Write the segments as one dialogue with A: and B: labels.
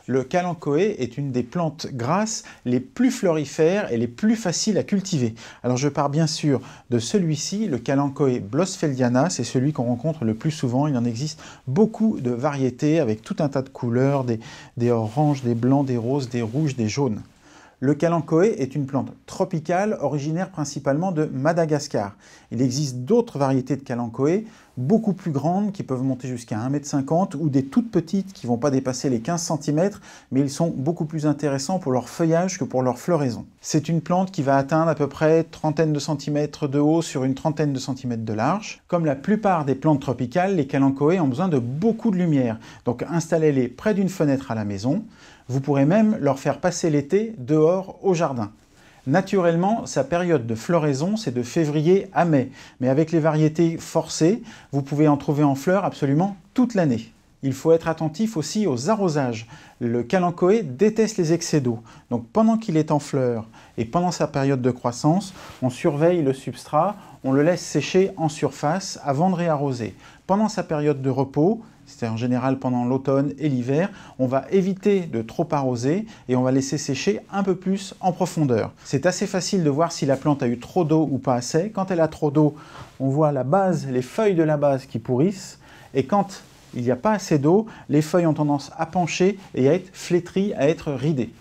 A: Le kalanchoé est une des plantes grasses les plus florifères et les plus faciles à cultiver. Alors je pars bien sûr de celui-ci, le kalanchoé blossfeldiana, c'est celui qu'on rencontre le plus souvent. Il en existe beaucoup de variétés avec tout un tas de couleurs, des oranges, des blancs, des roses, des rouges, des jaunes. Le kalanchoé est une plante tropicale originaire principalement de Madagascar. Il existe d'autres variétés de kalanchoé, beaucoup plus grandes, qui peuvent monter jusqu'à 1,50 m ou des toutes petites qui ne vont pas dépasser les 15 cm, mais ils sont beaucoup plus intéressants pour leur feuillage que pour leur floraison. C'est une plante qui va atteindre à peu près trentaine de centimètres de haut sur une trentaine de centimètres de large. Comme la plupart des plantes tropicales, les kalanchoés ont besoin de beaucoup de lumière, donc installez-les près d'une fenêtre à la maison. Vous pourrez même leur faire passer l'été dehors au jardin. Naturellement, sa période de floraison, c'est de février à mai. Mais avec les variétés forcées, vous pouvez en trouver en fleurs absolument toute l'année. Il faut être attentif aussi aux arrosages. Le kalanchoé déteste les excès d'eau. Donc pendant qu'il est en fleurs et pendant sa période de croissance, on surveille le substrat, on le laisse sécher en surface avant de réarroser. Pendant sa période de repos, c'est en général pendant l'automne et l'hiver, on va éviter de trop arroser et on va laisser sécher un peu plus en profondeur. C'est assez facile de voir si la plante a eu trop d'eau ou pas assez. Quand elle a trop d'eau, on voit la base, les feuilles de la base qui pourrissent, et quand il n'y a pas assez d'eau, les feuilles ont tendance à pencher et à être flétries, à être ridées.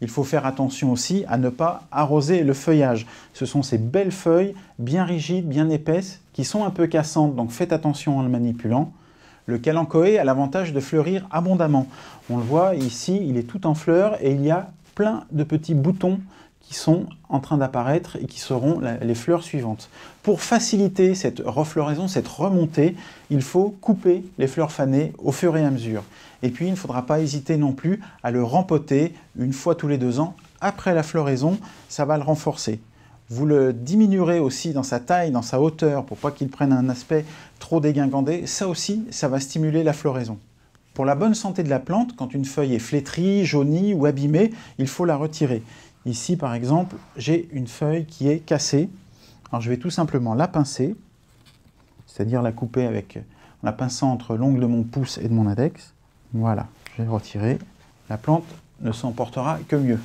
A: Il faut faire attention aussi à ne pas arroser le feuillage. Ce sont ces belles feuilles bien rigides, bien épaisses, qui sont un peu cassantes, donc faites attention en le manipulant. Le kalanchoé a l'avantage de fleurir abondamment. On le voit ici, il est tout en fleurs et il y a plein de petits boutons qui sont en train d'apparaître et qui seront les fleurs suivantes. Pour faciliter cette refloraison, cette remontée, il faut couper les fleurs fanées au fur et à mesure. Et puis il ne faudra pas hésiter non plus à le rempoter une fois tous les 2 ans. Après la floraison, ça va le renforcer. Vous le diminuerez aussi dans sa taille, dans sa hauteur, pour pas qu'il prenne un aspect trop dégingandé. Ça aussi, ça va stimuler la floraison. Pour la bonne santé de la plante, quand une feuille est flétrie, jaunie ou abîmée, il faut la retirer. Ici, par exemple, j'ai une feuille qui est cassée. Alors, je vais tout simplement la pincer, c'est-à-dire la couper en la pinçant entre l'ongle de mon pouce et de mon index. Voilà, je vais retirer. La plante ne s'en portera que mieux.